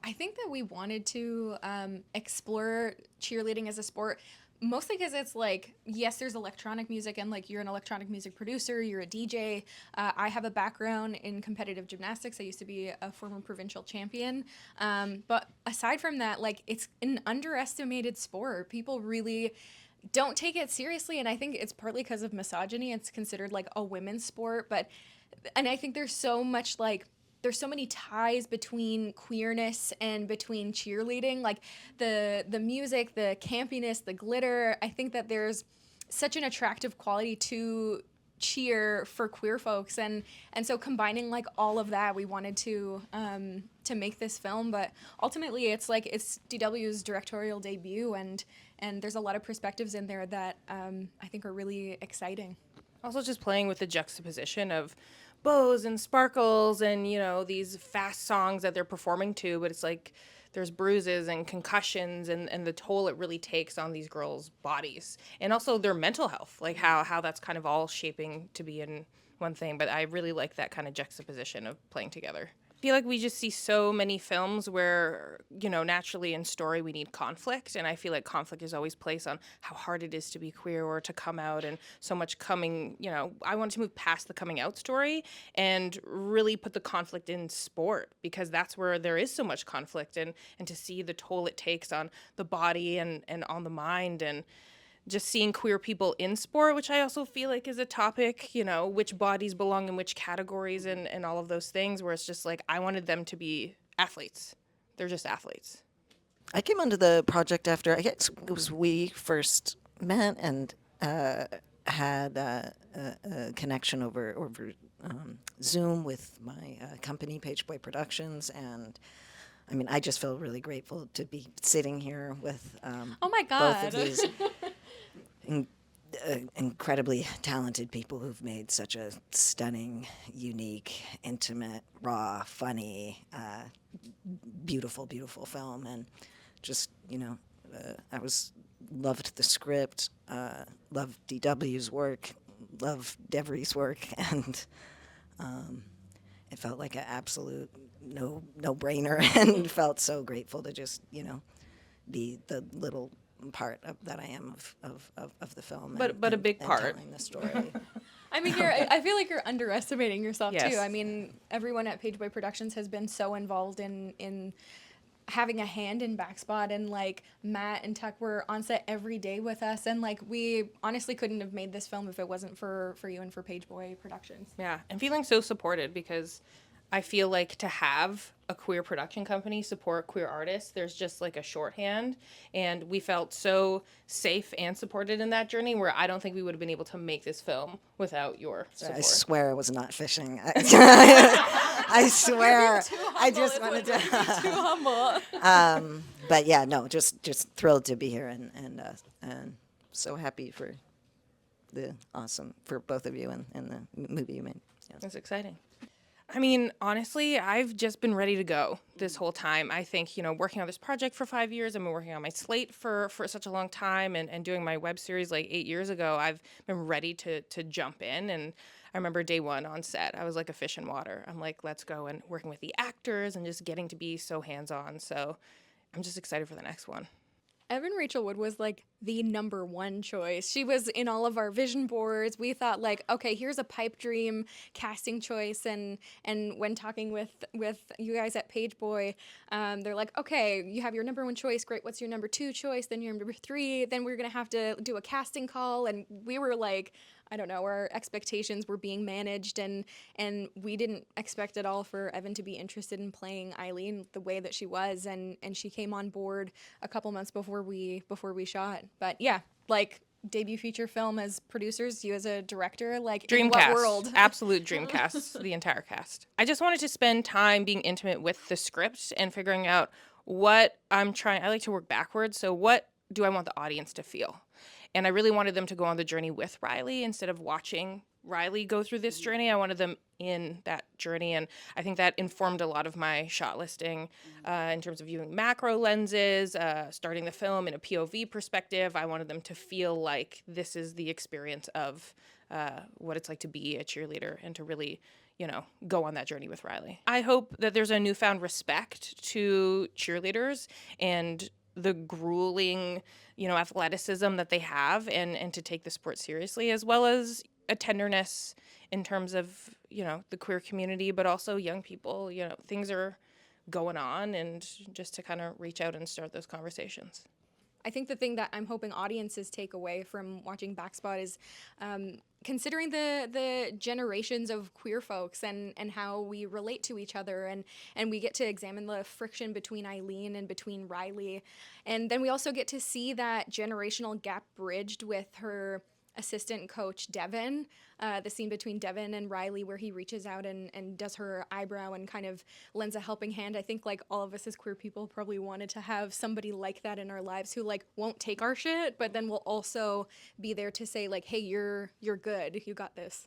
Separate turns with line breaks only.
I think that we wanted to explore cheerleading as a sport, mostly because it's like, yes, there's electronic music, and like you're an electronic music producer, you're a DJ. I have a background in competitive gymnastics. I used to be a former provincial champion. But aside from that, like it's an underestimated sport. People really don't take it seriously, and I think it's partly because of misogyny. It's considered like a women's sport, but and I think there's so many ties between queerness and between cheerleading, like the music, the campiness, the glitter. I think that there's such an attractive quality to cheer for queer folks, and so combining like all of that, we wanted to make this film. But ultimately it's like it's DW's directorial debut, and there's a lot of perspectives in there that I think are really exciting.
Also, just playing with the juxtaposition of bows and sparkles and, these fast songs that they're performing to, but it's like there's bruises and concussions and the toll it really takes on these girls' bodies. And also their mental health, like how that's kind of all shaping to be in one thing. But I really like that kind of juxtaposition of playing together. I feel like we just see so many films where, naturally in story we need conflict. And I feel like conflict is always placed on how hard it is to be queer or to come out, and so much coming, I want to move past the coming out story and really put the conflict in sport, because that's where there is so much conflict, and to see the toll it takes on the body and on the mind, and just seeing queer people in sport, which I also feel like is a topic, which bodies belong in which categories, and all of those things, where it's just like, I wanted them to be athletes. They're just athletes.
I came onto the project after, I guess it was we first met and had a connection over Zoom with my company, Pageboy Productions, and I mean, I just feel really grateful to be sitting here with
Oh my
both of
God.
these incredibly talented people who've made such a stunning, unique, intimate, raw, funny, beautiful, beautiful film. And just, I loved the script, loved DW's work, loved Devery's work, and it felt like an absolute no-brainer, and felt so grateful to just, be the little part that I am of the film.
But a big
and
part.
telling the story.
I mean, I feel like you're underestimating yourself
Yes.
too. I mean, everyone at Pageboy Productions has been so involved in having a hand in Backspot, and like Matt and Tuck were on set every day with us, and like we honestly couldn't have made this film if it wasn't for you and for Pageboy Productions.
Yeah, and feeling so supported, because I feel like to have a queer production company support queer artists, there's just like a shorthand. And we felt so safe and supported in that journey, where I don't think we would have been able to make this film without your support.
I swear I was not fishing. I swear. I just wanted to.
Too humble.
But yeah, no, just thrilled to be here, and so happy for both of you and the movie you made. Yeah.
That's exciting. I mean, honestly, I've just been ready to go this whole time. I think, working on this project for 5 years, I've been working on my slate for such a long time, and doing my web series like 8 years ago, I've been ready to jump in. And I remember day one on set, I was like a fish in water. I'm like, let's go, and working with the actors and just getting to be so hands-on. So I'm just excited for the next one.
Evan Rachel Wood was like the number one choice. She was in all of our vision boards. We thought like, okay, here's a pipe dream casting choice. And when talking with you guys at Pageboy, they're like, okay, you have your number one choice. Great. What's your number two choice? Then your number three. Then we're going to have to do a casting call. And we were like, I don't know, our expectations were being managed, and we didn't expect at all for Evan to be interested in playing Eileen the way that she was, and she came on board a couple months before we shot. But yeah, like debut feature film as producers, you as a director, like in what
Dreamcast.
world?
Absolute Dreamcast, the entire cast. I just wanted to spend time being intimate with the script and figuring out what I'm trying. I like to work backwards. So what do I want the audience to feel? And I really wanted them to go on the journey with Riley instead of watching Riley go through this journey. I wanted them in that journey, and I think that informed a lot of my shot listing in terms of using macro lenses, starting the film in a POV perspective. I wanted them to feel like this is the experience of what it's like to be a cheerleader and to really, go on that journey with Riley. I hope that there's a newfound respect to cheerleaders and the grueling, athleticism that they have, and to take the sport seriously, as well as a tenderness in terms of, the queer community, but also young people. Things are going on, and just to kind of reach out and start those conversations.
I think the thing that I'm hoping audiences take away from watching Backspot is considering the generations of queer folks and how we relate to each other, and we get to examine the friction between Eileen and between Riley. And then we also get to see that generational gap bridged with her assistant coach Devin, the scene between Devin and Riley where he reaches out and does her eyebrow and kind of lends a helping hand. I think like all of us as queer people probably wanted to have somebody like that in our lives who like won't take our shit, but then will also be there to say like, hey, you're good, you got this.